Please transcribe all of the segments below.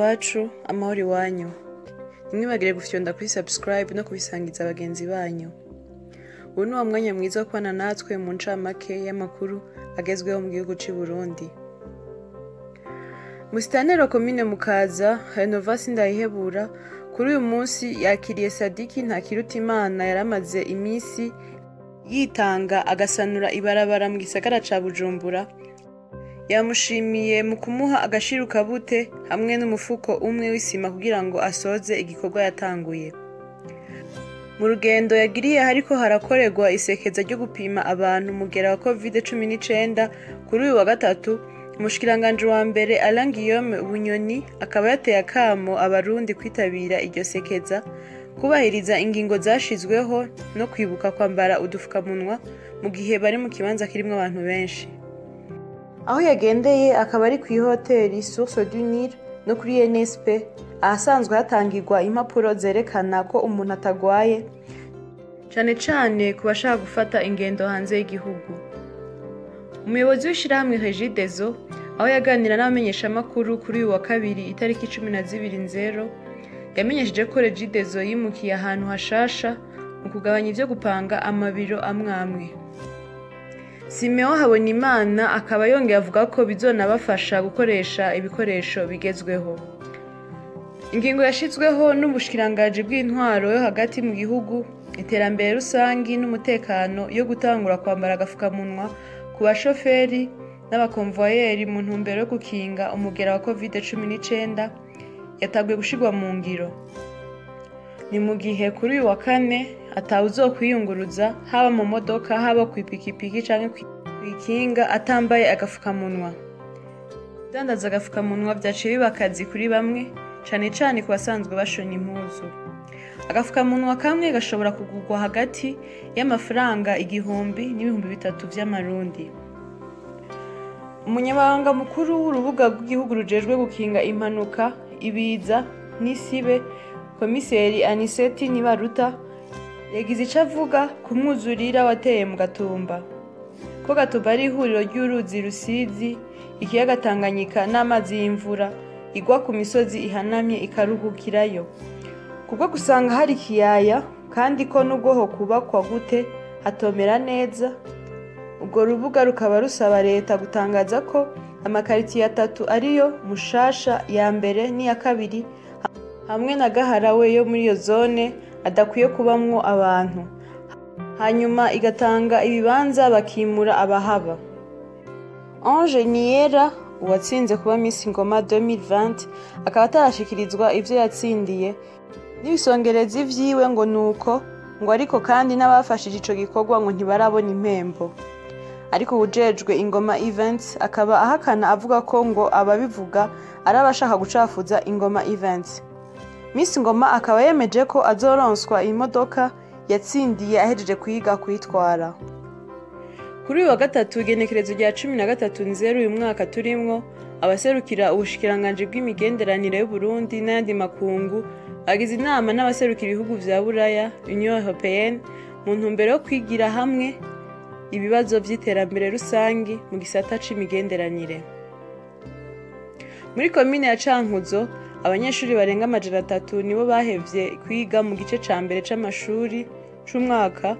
iwacu amahoro iwanyu. Ntimwibagire gufyonda kuri subscribe no kubisangiza bagenzi banyu. Ubu ni wa mwanya mwiza wo kubana natwe mu ncamake y'amakuru agezweho mu gihugu cy'u Burundi. Musitanteri komine Mukaza Renovasi Ndayihebura kuri uyu munsi yakiriye Sadiki Ntakirutimana yaramaze iminsi yitanga agasanura ibarabara mu gisagara ca Bujumbura. Yamushimiye mu kumuha agashiruka bute hamwe n'umufuko umwe w'isima kugira ngo asoze igikorwa yatanguye. Mu rugendo yagiriye hariko harakorerwa isekeza ryo gupima abantu mugera wa COVID-19 kuri uyu wa gatatu, umushikiranganje wa mbere Alain Guillaume Bunyoni akaba yateye akamo abarundi kwitabira iryo sekeza, kubahiriza ingingo zashizweho no kwibuka kwambara udufukamunwa mu gihe bari mu kibanza kirimwo abantu benshi. Aho yagendeye akaba ari kw'ihoteli Source du Nil no kuri NSP, ahasanzwe hatangirwa impapuro zerekana ko umuntu atagwaye, cane cane ku bashaka gufata ingendo hanze y'igihugu. Umuyobozi w'ishirahamwe Regideso aho yaganira n'abamenyeshamakuru kuri uyu wa kabiri itariki 12/0 yamenyesheje ko Regideso yimukiye ahantu hashasha mu kugabanya ivyo gupanga amabiro amwamwe. Simeon Habonimana akaba yongeye avuga ko bizonabafasha gukoresha ibikoresho bigezweho. Ingingo yashizweho n'ubushikiranganje bw'intwaro yo hagati mu gihugu, iterambere rusangi n'umutekano yo gutangura kwambara agafukamunwa ku bashoferi n'abakonvoyeri mu ntumbero yo gukinga umugera wa COVID-19 yatanguye gushirwa mu ngiro. Ni mu gihe kuri uyu wa kane atawuzokwiyunguruza haba mu modoka haba kw'ipikipiki canke kw'ikinga atambaye agafukamunwa. Kudandaza agafukamunwa vyaciye biba akazi kuri bamwe, cane cane ku basanzwe bashona impuzu. Agafukamunwa kamwe gashobora kugurwa hagati y'amafaranga 1000 n'ibihumbi 3 vy'amarundi. Umunyamabanga mukuru w'urubuga rw'igihugu rujejwe gukinga impanuka, ibiza n'isibe, Komiseri Aniseti Nibaruta yagize ico avuga ku mwuzurira wateye mu Gatumba. Ko Gatumba ari ihuriro ry'uruzi Rusizi, ikiyaga Tanganyika n'amazi y'imvura igwa ku misozi ihanamye ikaruhukirayo. Kubwo gusanga hari kiyaya kandi ko nubwo ho kubakwa gute hatomera neza, ubwo rubuga rukaba rusaba leta gutangaza ko amakaritiye 3 ariyo Mushasha ya mbere n'iya kabiri hamwe na Gaharawe yo muri iyo zone adakwiye kubamwo abantu, hanyuma igatanga ibibanza bakimura abahaba. Ange Niyera uwatsinze kuba Miss Ngoma 2020 akaba atarashikirizwa ivyo yatsindiye n'ibisongerezi vyiwe ngo nuko ngo ariko kandi n'abafashije ico gikorwa ngo ntibarabona impembo. Ariko ujejwe Ingoma Events akaba ahakana avuga ko ngo ababivuga ari abashaka gucafuza Ingoma Events. Miss Ngoma akaba yemeje ko azoronswa imodoka yatsindiye ahejeje kwiga kuyitwara. Kuri uyu wa gatatu igenekerezo rya 13/0 uyu mwaka turimwo, abaserukira ubushikiranganje bw'imigenderanire y'u Burundi n'ayandi makungu bagize inama n'abaserukira ibihugu vya Buraya Union Européenne mu ntumbero yo kwigira hamwe ibibazo vy'iterambere rusangi mu gisata c'imigenderanire. Muri komine ya Cankuzo abanyeshuri barenga 300 nibo bahevye kwiga mu gice ca mbere c'amashuri c'umwaka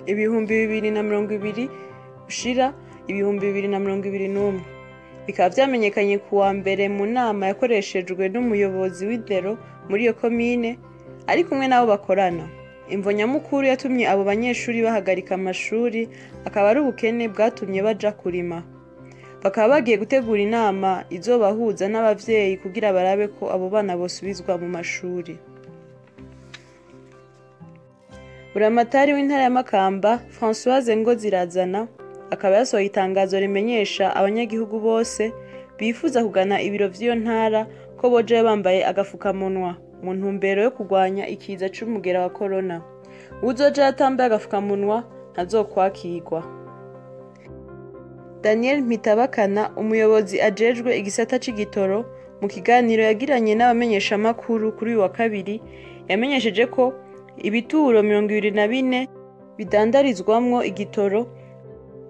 2020 ushira 2021. Bikaba vyamenyekanye ku wa mbere mu nama yakoreshejwe n'umuyobozi w'indero muri iyo komine ari kumwe nabo bakorana. Imvo nyamukuru yatumye abo banyeshuri bahagarika amashuri akaba ari ubukene bwatumye baja kurima. Bakaba bagiye gutegura inama izobahuza n'abavyeyi kugira barabe ko abo bana bosubizwa mu mashuri. Buramatari w'intara ya Makamba Françoise Ngozirazana akaba yasohoye itangazo rimenyesha abanyagihugu bose bifuza kugana ibiro vy'iyo ntara ko boje bambaye agafukamunwa mu ntumbero yo kugwanya ikiza c'umugera wa corona. Uzoja atambaye agafukamunwa ntazokwakirwa. Daniel Mpitabakana umuyobozi ajejwe igisata c'igitoro mu kiganiro yagiranye n'abamenyeshamakuru kuri uyu wa kabiri yamenyesheje ko ibituro 24 bidandarizwamwo igitoro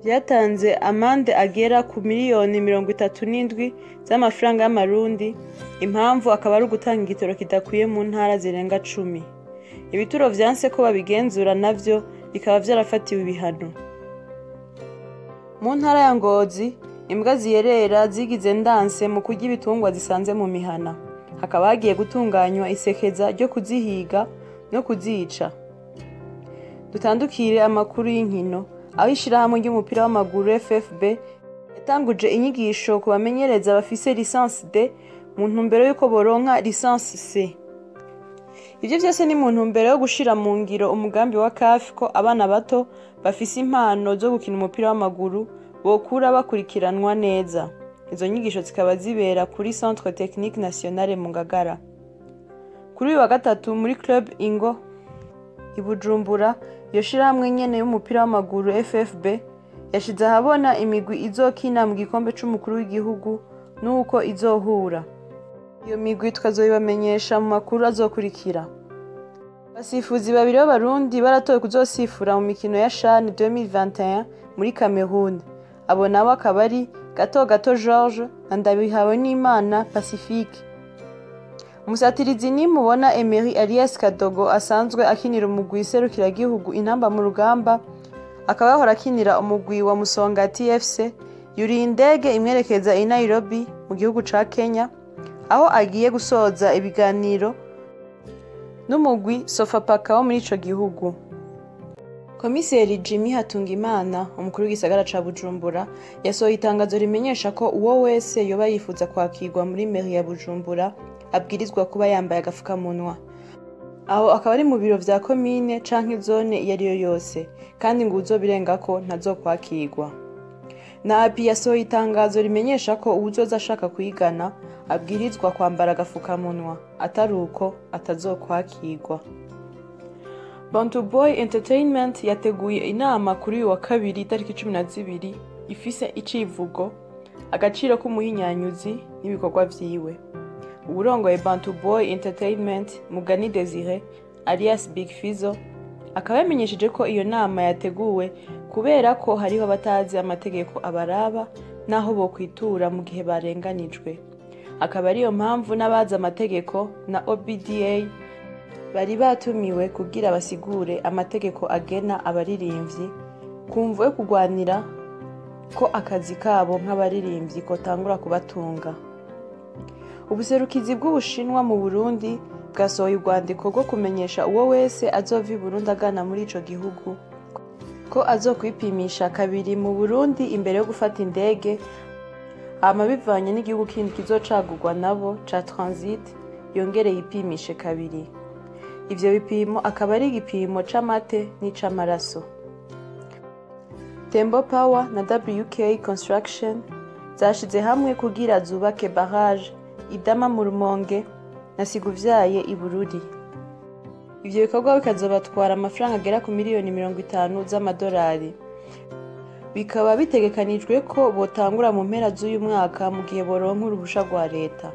vyatanze amande agera ku miliyoni 37 z'amafaranga y'amarundi. Impamvu akaba ari ugutanga igitoro kidakwiye mu ntara zirenga 10. Ibituro vyanse ko babigenzura navyo bikaba vyarafatiwe ibihano. Mu ntara ya Ngozi, imbwa ziyerera zigize ndanse mu kurya ibitungwa zisanze mu mihana. Hakaba hagiye gutunganywa isekeza ryo kuzihiga no kuzica. Dutandukire amakuru y'inkino, aho ishirahamwe ry'umupira w'amaguru FFB yatanguje inyigisho ku bamenyereza bafise licence D mu ntumbero yuko boronka licence C. Ivyo vyose ni mu ntumbero yo gushira mu ngiro umugambi wa CAF ko abana bato bafise impano zo gukina umupira w'amaguru bokura bakurikiranwa neza. Izo nyigisho zikaba zibera kuri Centre Technique Nationale mu Ngagara. Kuri uyu wa gatatu muri Club Ingo i Bujumbura, iyo shirahamwe nyene y'umupira w'amaguru FFB yashize ahabona imigwi izokina mu gikombe c'umukuru w'igihugu nuko izohura. Iyo migwi tukazobibamenyesha mu makuru azokurikira. Abasifuzi babiri b'abarundi baratowe kuzosifura mu mikino ya CHAN 2021 muri Cameroon. Abo nabo akaba ari Gato George na Ndabihabonimana Pacifique. Umusatirizi nimubona Emery Arias Kadogo asanzwe akinira umugwi serukiragihugu Intamba mu Rugamba, akaba yahora akinira umugwi wa Musongati FC, yuriye indege imwerekeza i Nairobi mu gihugu ca Kenya, aho agiye gusoza ibiganiro n'umugwi Sofapaka wo muri ico gihugu. Komiseri Jimmy Hatungimana, umukuru w'igisagara ca Bujumbura, yasohoye itangazo rimenyesha ko uwo wese yoba yifuza kwakirwa muri mairie ya Bujumbura abwirizwa kuba yambaye agafukamunwa. Aho akaba ari mu biro vya komine canke zone iyo ariyo yose, kandi ngo uzobirengako ntazokwakirwa. Nabi yasohoye itangazo rimenyesha ko uwuzoza ashaka kwigana abwirizwa kwambara agafukamunwa, atari uko atazokwakirwa. Bantu Boy Entertainment yateguye inama kuri uyu wa kabiri itariki 12 ifise icivugo agaciro k'umuhinyanyuzi n'ibikorwa vyiwe. Uburongoye Bantu Boy Entertainment Mugani Desire alias Big Fizzo akaba yamenyesheje ko iyo nama yateguwe kubera ko hariho batazi amategeko abaraba naho bo kwitura mu gihe barenganijwe. Akaba ariyo mpamvu n'abazi amategeko na OBDA bari batumiwe kugira basigure amategeko agena abaririmbyi, kumva yo kugwanira ko akazi kabo nk'abaririmbyi kotangura kubatunga. Ubuserukizi bw'Ubushinwa mu Burundi bwasohoye urwandiko rwo kumenyesha uwo wese azova i Burundi agana muri ico gihugu ko azokwipimisha kabiri mu Burundi imbere yo gufata indege, hama bivanye n'igihugu kindi kizocagurwa nabo ca transit yongereye ipimishe kabiri. Ivyo bipimo akaba ari igipimo c'amate n'ic'amaraso. Tembo Power na WK Construction zashize hamwe kugira zubake barrage idama mu Rumonge na Siguvyaye i Bururi. Ivyo bikorwa bikazobatwara amafaranga agera ku miliyoni 50 z'amadolari. Bikaba bitegekanijwe ko botangura mu mpera z'uyu mwaka mu gihe boronka uruhusha rwa leta.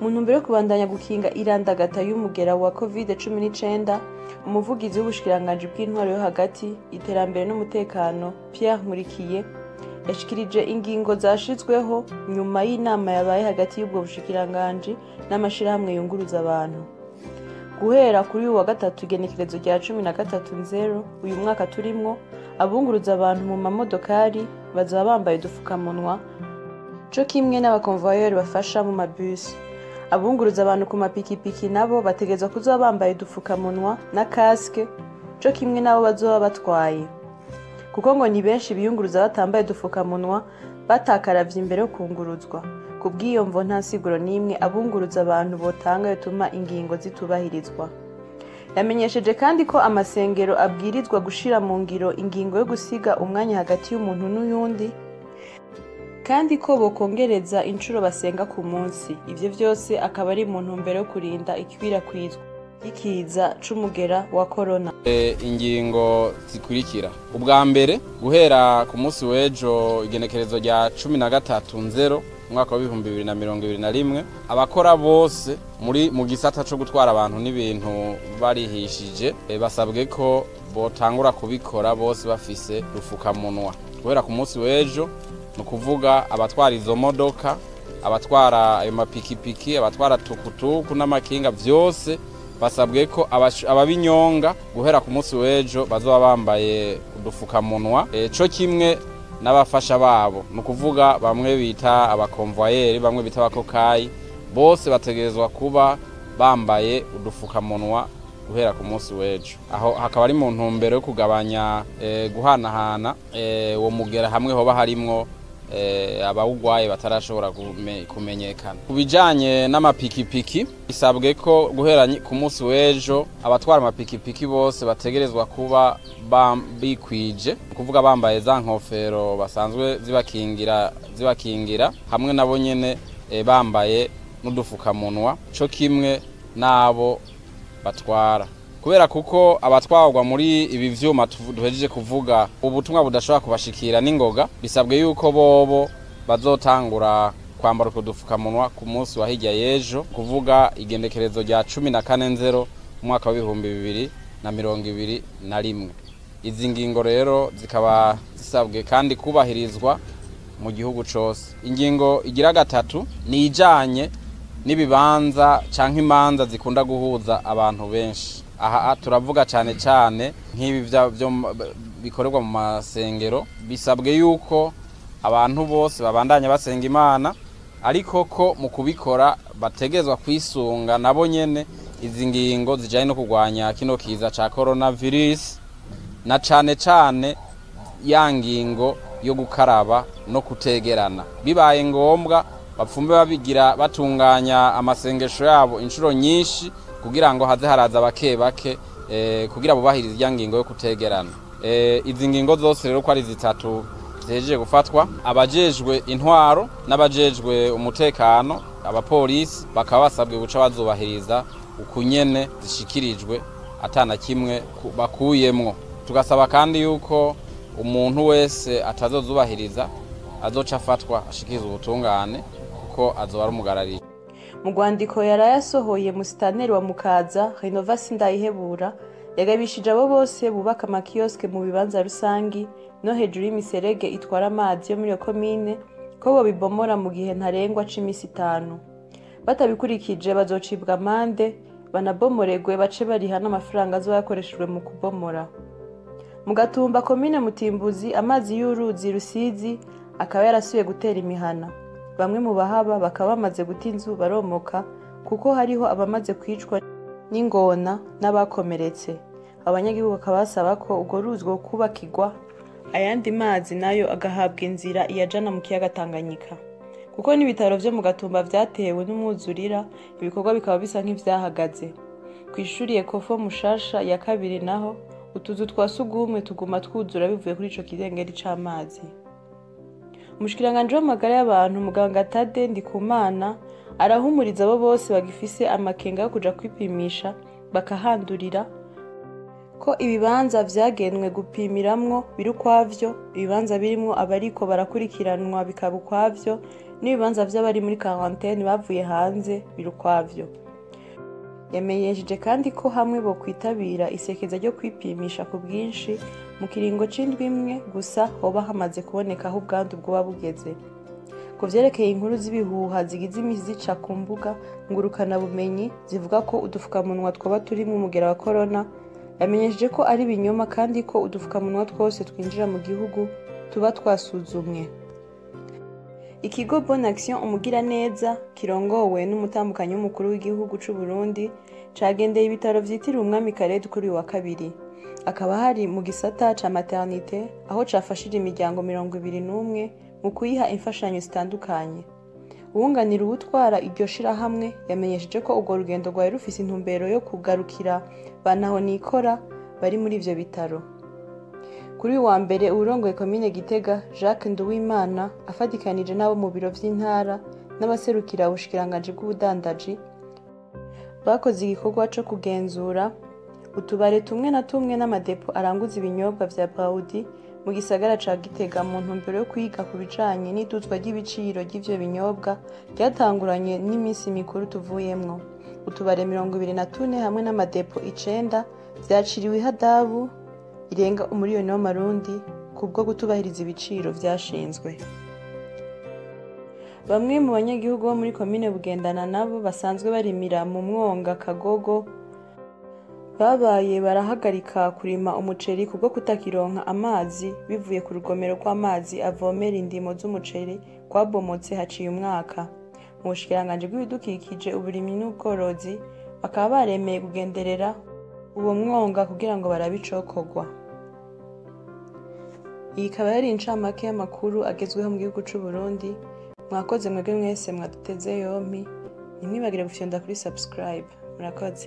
Mu ntumbero yo kubandanya gukinga irandagata y'umugera wa COVID-19, umuvugizi w'ubushikiranganji bw'intwaro yo hagati, iterambere n'umutekano Pierre Nkurikiye yashikirije ingingo zashizweho nyuma y'inama yabaye hagati y'ubwo bushikiranganji n'amashirahamwe yunguruza abantu. Guhera kuri uyu wa gatatu igenekerezo rya 13/0 uyu mwaka turimwo, abunguruza abantu mu mamodokari bazaba bambaye udufukamunwa co kimwe n'abakonvoyeri bafasha mu mabus. Abunguruza abantu ku mapikipiki nabo bategezwa kuzoba bambaye udufukamunwa na casque co kimwe nabo bazoba batwaye, kuko ngo ni benshi biyunguruza batambaye udufukamunwa batakaravye imbere yo kunguruzwa. Kubw'iyo mvo nta siguro n'imwe abunguruza abantu botanga yotuma ingingo zitubahirizwa. Yamenyesheje kandi ko amasengero abwirizwa gushira mu ngiro ingingo yo gusiga umwanya hagati y'umuntu n'uyundi, kandi ko bokongereza incuro basenga ku munsi. Ivyo vyose akaba ari mu ntumbero yo kurinda ikwirakwizwa ikiza c'umugera wa corona. Ingingo zikurikira: ubwa mbere, guhera ku munsi w'ejo igenekerezo rya 13/0 mwaka wa 2021, abakora bose mu gisata cyo gutwara abantu n'ibintu barihishije basabwe ko botangura kubikora bose bafise udufukamunwa. Guhera ku munsi w'ejo ni ukuvuga abatwara izo modoka, abatwara ayo mapikipiki, abatwara tukutuku n'amakinga byose basabwe ko ababinyonga guhera ku munsi w'ejo bazoba bambaye udufukamunwa, co kimwe n'abafasha babo, ni ukuvuga bamwe bita abakonvoyeri, bamwe bita abakokayi, bose bategerezwa kuba bambaye udufukamunwa guhera ku munsi w'ejo. Aho hakaba ari mu ntumbero yo kugabanya guhanahana uwo mugera hamwe hoba harimwo abawugwaye batarashobora kumenyekana. Ku bijanye n'amapikipiki bisabwe ko guhera ku munsi w'ejo abatwara amapikipiki bose bategerezwa kuba bikwije, kuvuga bambaye za nkofero basanzwe zibakingira hamwe nabo nyene bambaye n'udufukamunwa, co kimwe n'abo batwara. Kubera kuko abatwarwa muri ibi vyuma duhejeje kuvuga ubutumwa budashobora kubashikira n'ingoga, bisabwe yuko bobo bazotangura kwambara udufukamunwa ku munsi wa hirya y'ejo, kuvuga igendekerezo rya 14/0 umwaka wa 2021. Izi ngingo rero zikaba zisabwe kandi kubahirizwa mu gihugu cose. Ingingo igira gatatu ni ijanye n'ibibanza canke imanza zikunda guhuza abantu benshi. Aha turavuga cyane nk'ibi bikorerwa mu masengero, bisabwe yuko abantu bose babandanya basenga Imana, ariko ko mu kubikora bategezwa kwisunga nabo nyene izi ngingo zijanye no kurwanya kino kiza ca coronavirus, na cane ya ngingo yo gukaraba no kutegerana. Bibaye ngombwa bapfumbe batunganya amasengesho yabo inshuro nyinshi kugira ngo haze haraza bake kugira bubahirize irya ngingo yo kutegerana. Izi ngingo zose rero ko ari zitatu zihejeje gufatwa, abajejwe intwaro n'abajejwe umutekano, abapolisi bakaba basabwe guca bazubahiriza ukunyene zishikirijwe atana kimwe bakuyemwo. Tugasaba kandi yuko umuntu wese atazozubahiriza azoca afatwa ashikiza ubutungane kuko azoba ari umugarariye. Mu rwandiko yarayasohoye musitanteri wa Mukaza Renovasi Ndayihebura yagabishije abo bose bubaka amakioske mu bibanza rusangi no hejuru y'imiserege itwara amazi yo muri iyo komine ko bobibomora mu gihe ntarengwa c'imisi 5. Batabikurikije bazocibwa amande, banabomoregwe bace bariha n'amafaranga azoyakoreshejwe mu kubomora. Mu Gatumba komine Mutimbuzi amazi y'uruzi Rusizi akaba yarasuye gutera imihana. Bamwe mu bahaba bakaba bamaze guta inzu baromoka kuko hariho abamaze kwicwa n'ingona n'abakomeretse. Abanyagihugu bakaba basaba ko urwo ruzi rwo kubakirwa ayandi mazi nayo agahabwa inzira iyajana mu kiyaga Tanganyika, kuko n'ibitaro vyo mu Gatumba vyatewe n'umwuzurira, ibikorwa bikaba bisa nk'ivyahagaze. Kw'ishuri Ekofo Mushasha ya 2 naho utuzu twa sugumwe tuguma twuzura bivuye kuri ico kidengeri c'amazi. Umushikiranganje w'amagara y'abantu muganga Tade Ndikumana arahumuriza abo bose bagifise amakenga yo kuja kwipimisha bakahandurira ko ibibanza vyagenwe gupimiramwo biri kwavyo, ibibanza birimwo abariko barakurikiranwa bikaba ukwavyo, n'ibibanza vy'abari muri quarantaine bavuye hanze biri kwavyo. Yamenyesheje kandi ko hamwe bo kwitabira isekeza ryo kwipimisha ku bwinshi mu kiringo c'indwi imwe gusa hoba hamaze kuboneka aho ubwandu bwoba bugeze. Ku vyerekeye inkuru z'ibihuha zigize imisi zica ku mbuga ngurukana bumenyi zivuga ko udufukamunwa twoba turimwo umugera wa corona, yamenyesheje ko ari binyoma kandi ko udufukamunwa twose twinjira mu gihugu tuba twasuzumwe. Ikigo Bonne Action umugira neza kirongowe n'umutambukanyi w'umukuru w'igihugu c'u Burundi cagendeye ibitaro vyitiriwe umwami Khaled kuri wa 2. Akaba hari mu gisata ca maternité aho cafashije imiryango 21 mu kuyiha imfashanyo zitandukanye. Uwunganira uwutwara iryo shirahamwe yamenyesheje ko urwo rugendo rwari rufise intumbero yo kugarukira banaho nikora bari muri ivyo bitaro. Kuri wa mbere urongoye komine Gitega Jacques Nduwimana afadikanije nabo mu biro vy'intara n'abaserukira ubushikiranganje bw'ubudandaji bakoze igikorwa co kugenzura utubare tumwe na tumwe n'amadepo aranguza ibinyobwa vya Baudi mu gisagara ca Gitega mu ntumbero yo kwiga ku bijanye n'iduzwa ry'ibiciro ry'ivyo binyobwa ryatanguranye n'imisi mikuru tuvuyemwo. Utubare 24 hamwe n'amadepo 9 vyaciriwe ihadabu irenga umuriyoni w'amarundi kubwo kutubahiriza ibiciro vyashinzwe. Bamwe mu banyagihugu bo muri komine Bugendana nabo basanzwe barimira mu mwonga Kagogo babaye barahagarika kurima umuceri kubwo kutakironka amazi bivuye ku rugomero rw'amazi avomera indimo z'umuceri kwabomotse haciye umwaka. Mu bushikiranganji bw'ibidukikije, uburimyi n'ubworozi bakaba baremeye kugenderera uwo mwonga kugira ngo barabe icokorwa. Iyi ikaba yari incamake y'amakuru agezweho mu gihugu c'u Burundi. Mwakoze mwebwe mwese mwaduteze yompi, ntimwibagire gufyonda kuri subscribe. Murakoze.